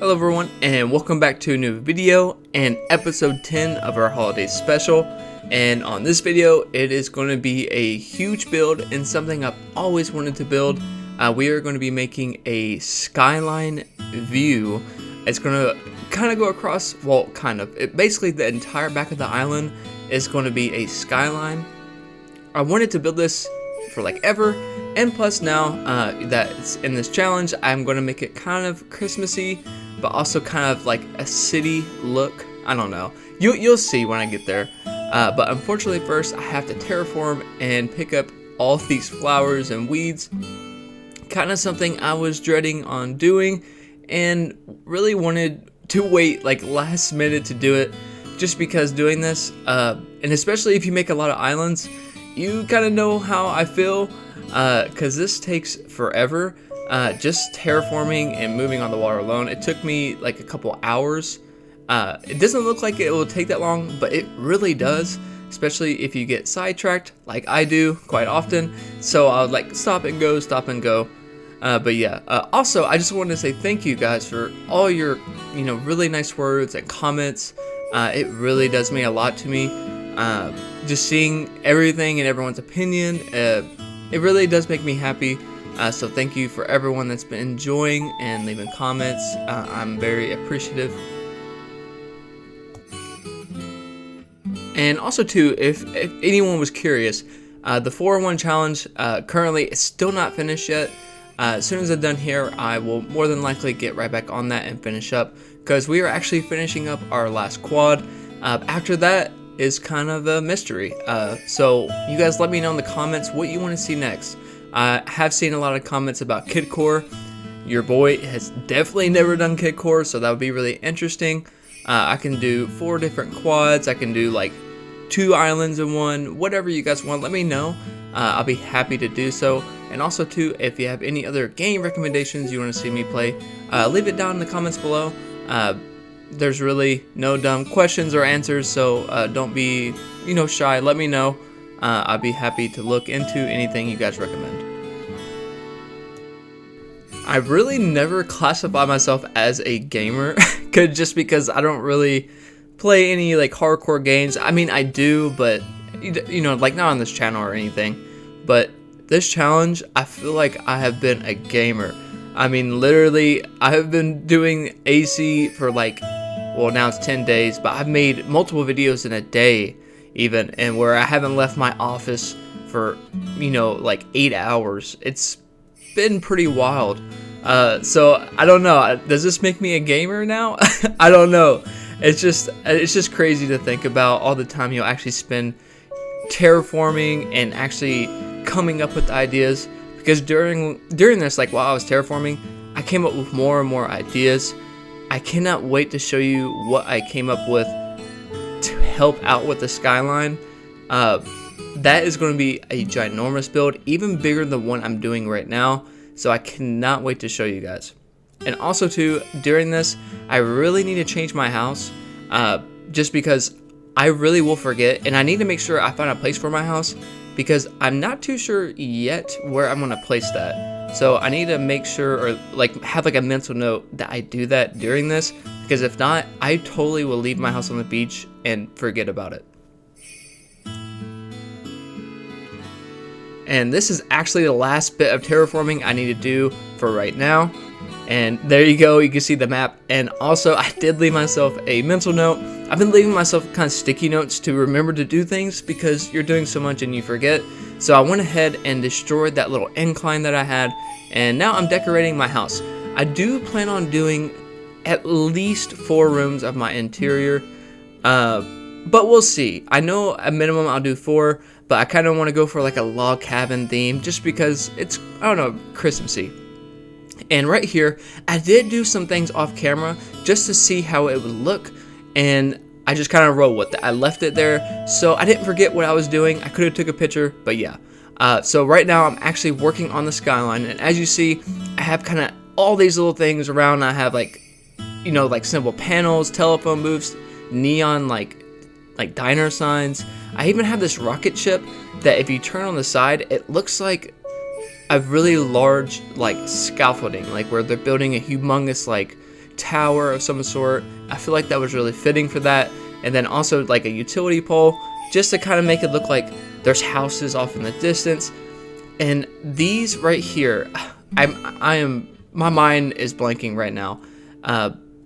Hello everyone, and welcome back to a new video and episode 10 of our holiday special. And on this video, it is going to be a huge build and something I've always wanted to build. We are going to be making a skyline view. It's going to kind of go across, well, basically the entire back of the island is going to be a skyline. I wanted to build this for like ever, and plus now that it's in this challenge, I'm going to make it kind of Christmassy, but also kind of like a city look. I don't know. You'll see when I get there. But unfortunately, first I have to terraform and pick up all these flowers and weeds. Kind of something I was dreading on doing, and really wanted to wait like last minute to do it, just because doing this, and especially if you make a lot of islands, you kind of know how I feel, because this takes forever. Just terraforming and moving on the water alone, it took me like a couple hours. It doesn't look like it will take that long, but it really does, especially if you get sidetracked like I do quite often. So I'll like stop and go. But yeah, also I just wanted to say thank you guys for all your really nice words and comments. It really does mean a lot to me. Just seeing everything and everyone's opinion, it really does make me happy. So thank you for everyone that's been enjoying and leaving comments. I'm very appreciative. And also too, if anyone was curious, the 401 challenge currently is still not finished yet. As soon as I'm done here, I will more than likely get right back on that and finish up, because we are actually finishing up our last quad. After that is kind of a mystery. So you guys let me know in the comments what you want to see next. I have seen a lot of comments about Kidcore. Your boy has definitely never done Kidcore, so that would be really interesting. I can do 4 different quads. I can do like 2 islands in one. Whatever you guys want, let me know. I'll be happy to do so. And also too, if you have any other game recommendations you want to see me play, leave it down in the comments below. There's really no dumb questions or answers, so don't be shy. Let me know. I'll be happy to look into anything you guys recommend. I really never classify myself as a gamer, just because I don't really play any like hardcore games. I mean, I do, but like not on this channel or anything. But this challenge, I feel like I have been a gamer. I mean, literally, I have been doing AC for like, well, now it's 10 days, but I've made multiple videos in a day even, and where I haven't left my office for, like 8 hours. It's been pretty wild. So I don't know. Does this make me a gamer now? I don't know. It's just crazy to think about all the time you'll actually spend terraforming and actually coming up with ideas. Because during this, like while I was terraforming, I came up with more and more ideas. I cannot wait to show you what I came up with to help out with the skyline. That is going to be a ginormous build, even bigger than the one I'm doing right now. So I cannot wait to show you guys. And also too, during this, I really need to change my house, just because I really will forget, and I need to make sure I find a place for my house, because I'm not too sure yet where I'm going to place that. So I need to make sure, or like have like a mental note that I do that during this, because if not, I totally will leave my house on the beach and forget about it. And this is actually the last bit of terraforming I need to do for right now. And there you go, you can see the map. And also, I did leave myself a mental note. I've been leaving myself kind of sticky notes to remember to do things, because you're doing so much and you forget. So I went ahead and destroyed that little incline that I had, and now I'm decorating my house. I do plan on doing at least 4 rooms of my interior, but we'll see. I know a minimum I'll do 4, but I kind of want to go for like a log cabin theme, just because it's, I don't know, Christmassy. And right here, I did do some things off camera just to see how it would look, and I just kind of rolled with it. I left it there, so I didn't forget what I was doing. I could have took a picture, but yeah. So right now, I'm actually working on the skyline, and as you see, I have kind of all these little things around. I have like, like simple panels, telephone booths, neon like diner signs. I even have this rocket ship that if you turn on the side, it looks like a really large like scaffolding, like where they're building a humongous like tower of some sort. I feel like that was really fitting for that. And then also like a utility pole, just to kind of make it look like there's houses off in the distance. And these right here, my mind is blanking right now.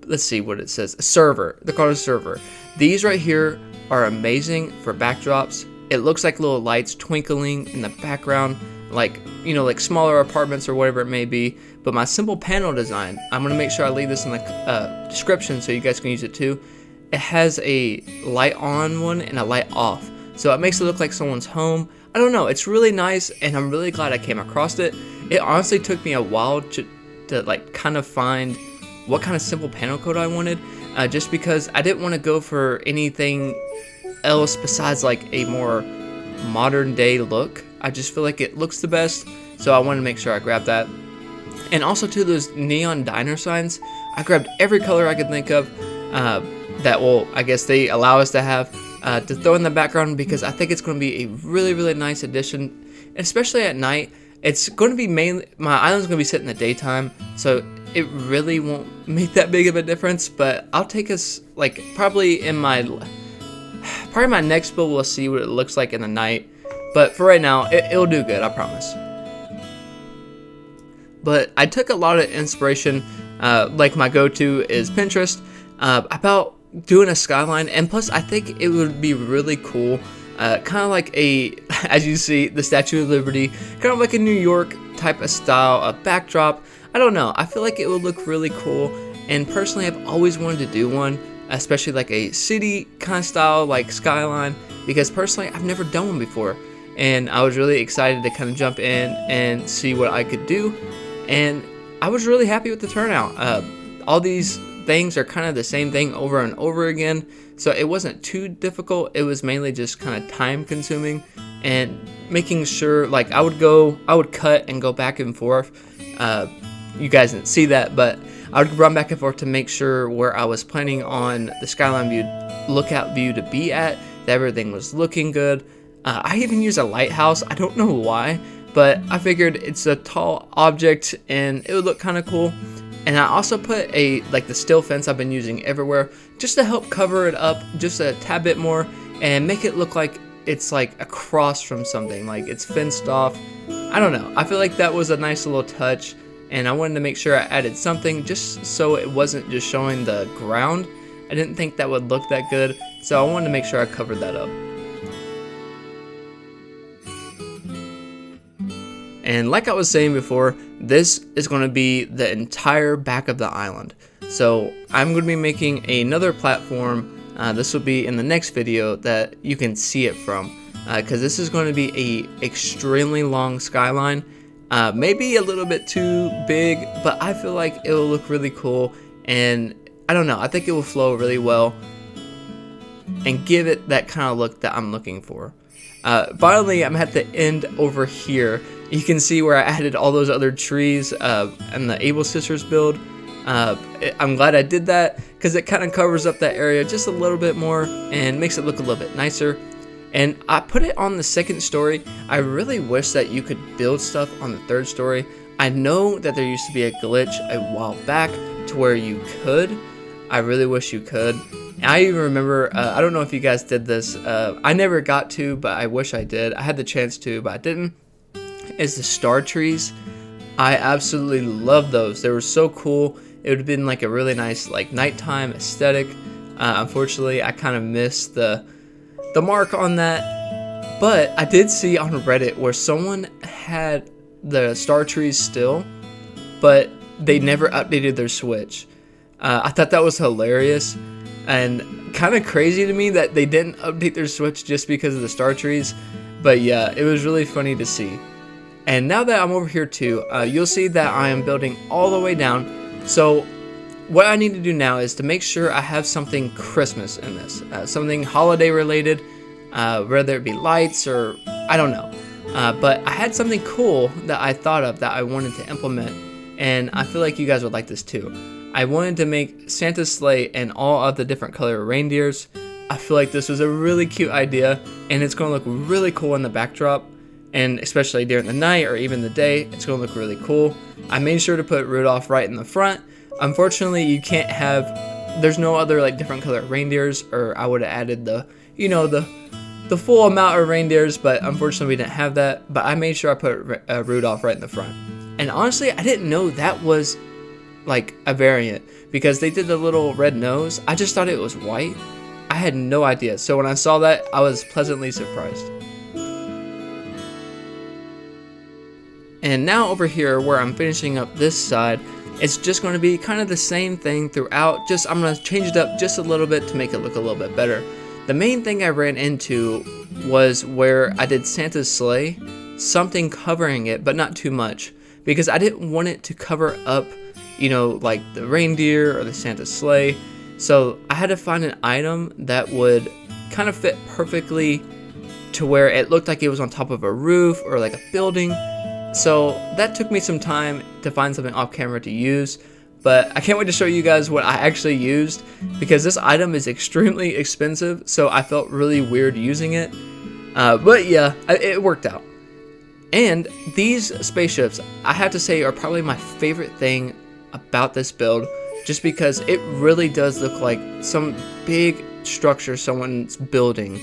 Let's see what it says. Server. They're called a server. These right here are amazing for backdrops. It looks like little lights twinkling in the background, like, you know, like smaller apartments or whatever it may be. But my simple panel design, I'm going to make sure I leave this in the description so you guys can use it too. It has a light on one and a light off. So it makes it look like someone's home. I don't know. It's really nice, and I'm really glad I came across it. It honestly took me a while to like kind of find what kind of simple panel code I wanted, just because I didn't want to go for anything else besides like a more modern day look. I just feel like it looks the best, so I wanted to make sure I grabbed that. And also too, those neon diner signs, I grabbed every color I could think of that will, I guess they allow us to have to throw in the background, because I think it's going to be a really, really nice addition, especially at night. It's going to be mainly, my island's going to be set in the daytime, so it really won't make that big of a difference. But I'll take us, like, probably my next build, we'll see what it looks like in the night. But for right now, it'll do good, I promise. But I took a lot of inspiration, like my go-to is Pinterest, about doing a skyline. And plus, I think it would be really cool, kind of like as you see, the Statue of Liberty, kind of like a New York type of style, a backdrop. I don't know, I feel like it would look really cool. And personally, I've always wanted to do one, especially like a city kind of style, like Skyline, because personally, I've never done one before. And I was really excited to kind of jump in and see what I could do. And I was really happy with the turnout. All these things are kind of the same thing over and over again, so it wasn't too difficult. It was mainly just kind of time consuming and making sure, like, I would cut and go back and forth. You guys didn't see that, but I would run back and forth to make sure where I was planning on the skyline view, lookout view to be at, that everything was looking good. I even used a lighthouse. I don't know why, but I figured it's a tall object and it would look kind of cool. And I also put the steel fence I've been using everywhere, just to help cover it up just a tad bit more and make it look like it's like across from something, like it's fenced off. I don't know. I feel like that was a nice little touch, and I wanted to make sure I added something just so it wasn't just showing the ground. I didn't think that would look that good, so I wanted to make sure I covered that up. And like I was saying before, this is going to be the entire back of the island. So I'm going to be making another platform. This will be in the next video that you can see it from, because this is going to be a extremely long skyline. Maybe a little bit too big, but I feel like it will look really cool. And I don't know, I think it will flow really well and give it that kind of look that I'm looking for. Finally, I'm at the end over here. You can see where I added all those other trees and the Able Sisters build. I'm glad I did that because it kind of covers up that area just a little bit more and makes it look a little bit nicer. And I put it on the second story. I really wish that you could build stuff on the third story. I know that there used to be a glitch a while back to where you could. I really wish you could. I even remember, I don't know if you guys did this. I never got to, but I wish I did. I had the chance to, but I didn't. Is the star trees. I absolutely love those. They were so cool. It would have been like a really nice like nighttime aesthetic. Unfortunately, I kind of missed the mark on that. But I did see on Reddit where someone had the star trees still, but they never updated their Switch. I thought that was hilarious and kind of crazy to me that they didn't update their Switch just because of the star trees. But yeah, it was really funny to see. And now that I'm over here too, you'll see that I am building all the way down. So what I need to do now is to make sure I have something Christmas in this, something holiday related, whether it be lights or I don't know. But I had something cool that I thought of that I wanted to implement, and I feel like you guys would like this too. I wanted to make Santa's sleigh and all of the different color reindeers. I feel like this was a really cute idea, and it's going to look really cool in the backdrop. And especially during the night or even the day, it's going to look really cool. I made sure to put Rudolph right in the front. Unfortunately, you can't have, there's no other like different color reindeers, or I would have added the, you know, the full amount of reindeers, but unfortunately we didn't have that. But I made sure I put Rudolph right in the front. And honestly, I didn't know that was like a variant because they did the little red nose. I just thought it was white. I had no idea. So when I saw that, I was pleasantly surprised. And now over here where I'm finishing up this side, it's just going to be kind of the same thing throughout. Just I'm going to change it up just a little bit to make it look a little bit better. The main thing I ran into was where I did Santa's sleigh, something covering it, but not too much, because I didn't want it to cover up, you know, like the reindeer or the Santa's sleigh. So I had to find an item that would kind of fit perfectly to where it looked like it was on top of a roof or like a building. So that took me some time to find something off camera to use, but I can't wait to show you guys what I actually used, because this item is extremely expensive, so I felt really weird using it. But yeah, it worked out. And these spaceships, I have to say, are probably my favorite thing about this build, just because it really does look like some big structure someone's building.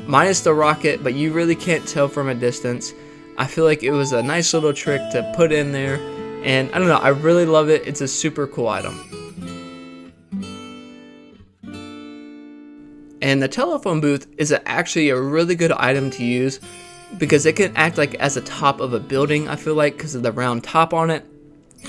Minus the rocket, but you really can't tell from a distance. I feel like it was a nice little trick to put in there, and I don't know, I really love it. It's a super cool item. And the telephone booth is actually a really good item to use because it can act like as a top of a building, I feel like, because of the round top on it.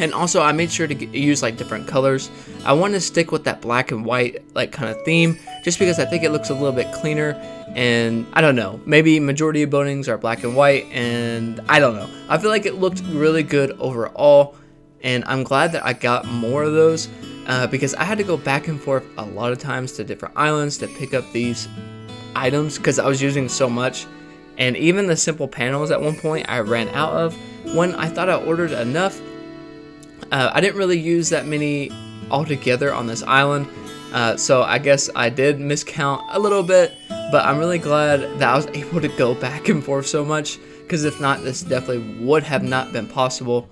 And also I made sure to use like different colors. I want to stick with that black and white like kind of theme, just because I think it looks a little bit cleaner. And I don't know, maybe majority of buildings are black and white, and I don't know. I feel like it looked really good overall, and I'm glad that I got more of those because I had to go back and forth a lot of times to different islands to pick up these items because I was using so much. And even the simple panels at one point I ran out of when I thought I ordered enough. I didn't really use that many altogether on this island, so I guess I did miscount a little bit, but I'm really glad that I was able to go back and forth so much, because if not, this definitely would have not been possible.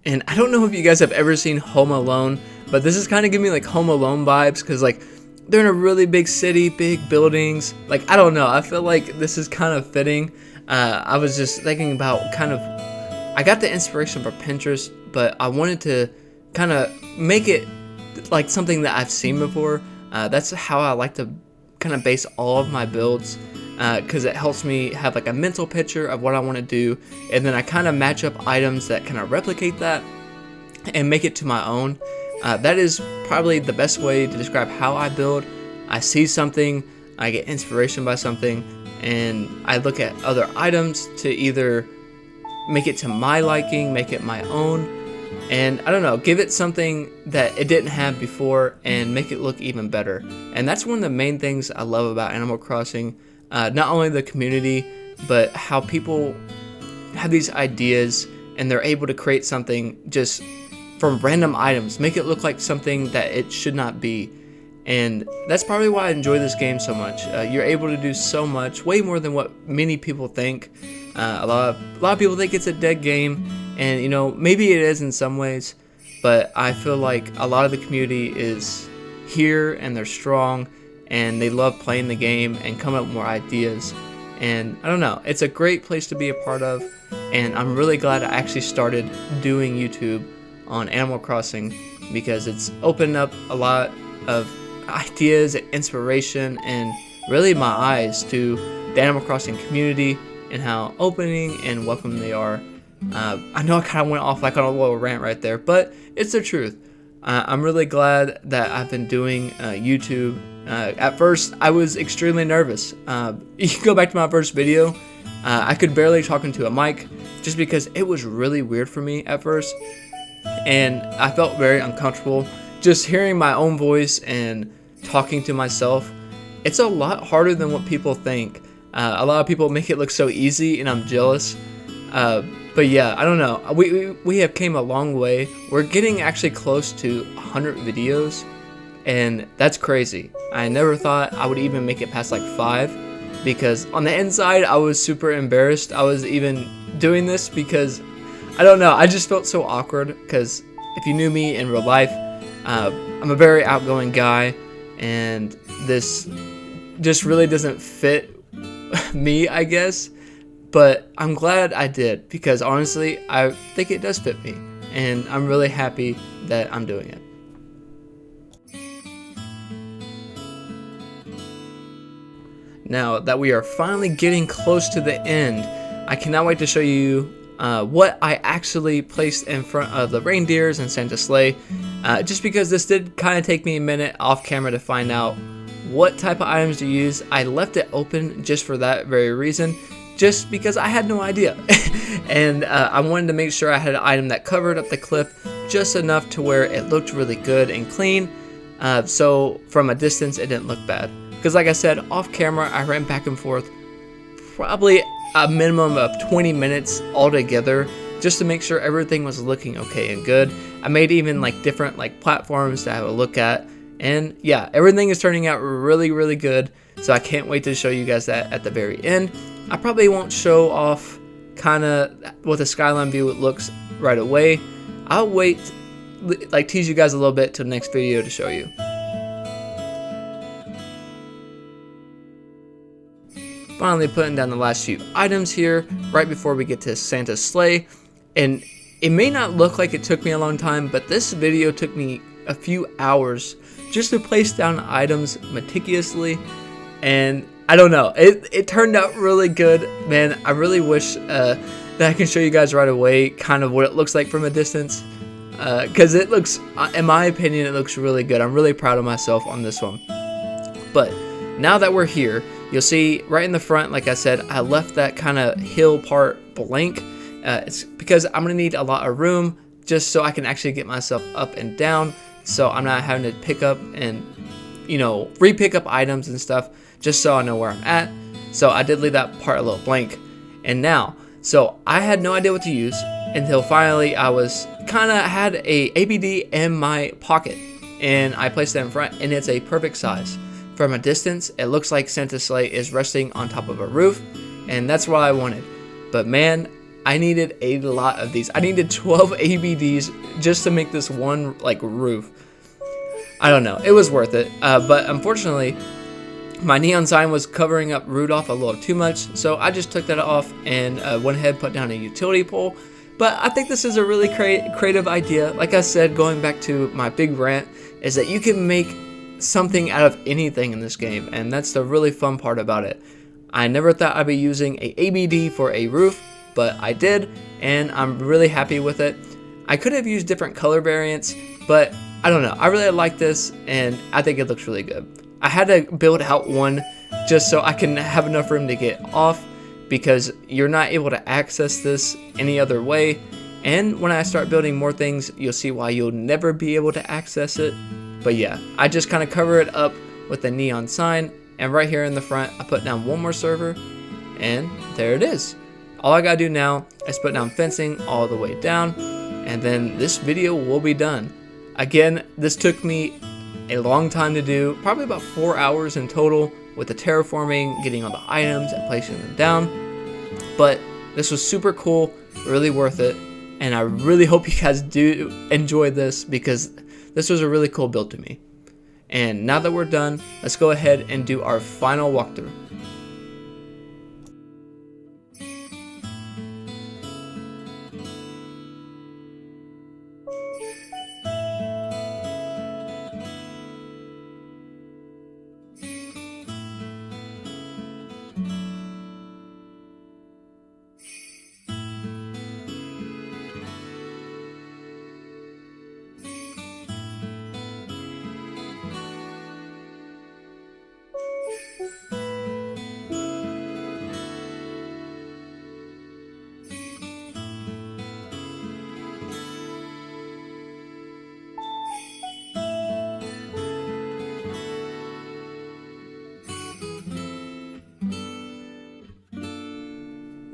And I don't know if you guys have ever seen Home Alone, but this is kind of giving me like Home Alone vibes, because like they're in a really big city, big buildings. Like, I don't know, I feel like this is kind of fitting. I was just thinking about I got the inspiration from Pinterest, but I wanted to kind of make it like something that I've seen before. That's how I like to kind of base all of my builds, because it helps me have like a mental picture of what I want to do, and then I kind of match up items that kind of replicate that and make it to my own. That is probably the best way to describe how I build. I see something, I get inspiration by something, and I look at other items to either make it to my liking, make it my own, and I don't know, give it something that it didn't have before and make it look even better. And that's one of the main things I love about Animal Crossing, not only the community, but how people have these ideas and they're able to create something just from random items, make it look like something that it should not be. And that's probably why I enjoy this game so much. You're able to do so much, way more than what many people think. A lot of people think it's a dead game, and you know, maybe it is in some ways, but I feel like a lot of the community is here and they're strong and they love playing the game and coming up with more ideas. And I don't know, it's a great place to be a part of, and I'm really glad I actually started doing YouTube on Animal Crossing, because it's opened up a lot of ideas and inspiration and really my eyes to the Animal Crossing community and how opening and welcoming they are. I know I kind of went off like on a little rant right there, but it's the truth. I'm really glad that I've been doing YouTube. At first, I was extremely nervous. You can go back to my first video. I could barely talk into a mic just because it was really weird for me at first, and I felt very uncomfortable just hearing my own voice and talking to myself. It's a lot harder than what people think. A lot of people make it look so easy, and I'm jealous. But yeah, I don't know. We have came a long way. We're getting actually close to 100 videos, and that's crazy. I never thought I would even make it past like 5, because on the inside I was super embarrassed I was even doing this, because I don't know. I just felt so awkward because if you knew me in real life, I'm a very outgoing guy, and this just really doesn't fit me, I guess. But I'm glad I did, because honestly, I think it does fit me, and I'm really happy that I'm doing it. Now that we are finally getting close to the end, I cannot wait to show you what I actually placed in front of the reindeers and Santa's sleigh, just because this did kind of take me a minute off camera to find out what type of items to use. I left it open just for that very reason, just because I had no idea. And I wanted to make sure I had an item that covered up the clip just enough to where it looked really good and clean, so from a distance it didn't look bad. Because like I said, off camera I ran back and forth probably a minimum of 20 minutes altogether just to make sure everything was looking okay and good. I made even like different like platforms to have a look at, and yeah, everything is turning out really good, so I can't wait to show you guys that at the very end. I probably won't show off kind of what the Skyline view looks right away. I'll wait, like tease you guys a little bit till next video to show you. Finally putting down the last few items here right before we get to Santa's sleigh. And it may not look like it took me a long time, but this video took me a few hours just to place down items meticulously, and I don't know, it turned out really good, man. I really wish that I can show you guys right away kind of what it looks like from a distance, because it looks, in my opinion, it looks really good. I'm really proud of myself on this one. But now that we're here, you'll see right in the front, like I said, I left that kind of hill part blank. It's because I'm gonna need a lot of room just so I can actually get myself up and down, so I'm not having to pick up and, you know, re-pick up items and stuff, just so I know where I'm at. So I did leave that part a little blank. And now, so I had no idea what to use until finally I was kind of had a ABD in my pocket, and I placed it in front, and it's a perfect size. From a distance, it looks like Santa's sleigh is resting on top of a roof, and that's what I wanted. But man, I needed a lot of these. I needed 12 ABDs just to make this one like roof. I don't know, it was worth it, but unfortunately my neon sign was covering up Rudolph a little too much, so I just took that off and went ahead and put down a utility pole. But I think this is a really creative idea. Like I said, going back to my big rant, is that you can make something out of anything in this game, and that's the really fun part about it. I never thought I'd be using a ABD for a roof, but I did, and I'm really happy with it. I could have used different color variants, but I don't know, I really like this, and I think it looks really good. I had to build out one just so I can have enough room to get off, because you're not able to access this any other way, and when I start building more things, you'll see why you'll never be able to access it. But yeah, I just kind of cover it up with a neon sign, and right here in the front I put down one more server, and there it is. All I gotta do now is put down fencing all the way down, and then this video will be done. Again, this took me a long time to do, probably about 4 hours in total, with the terraforming, getting all the items and placing them down. But this was super cool, really worth it, and I really hope you guys do enjoy this, because this was a really cool build to me. And now that we're done, let's go ahead and do our final walkthrough.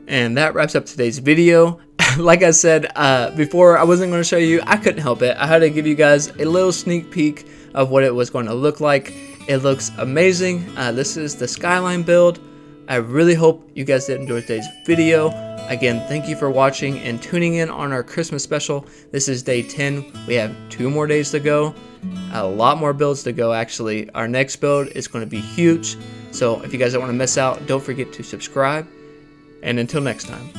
And that wraps up today's video. Like I said before, I wasn't going to show you. I couldn't help it. I had to give you guys a little sneak peek of what it was going to look like. It looks amazing. This is the Skyline build. I really hope you guys did enjoy today's video. Again, thank you for watching and tuning in on our Christmas special. This is day 10. We have 2 more days to go. A lot more builds to go, actually. Our next build is going to be huge. So if you guys don't want to miss out, don't forget to subscribe. And until next time.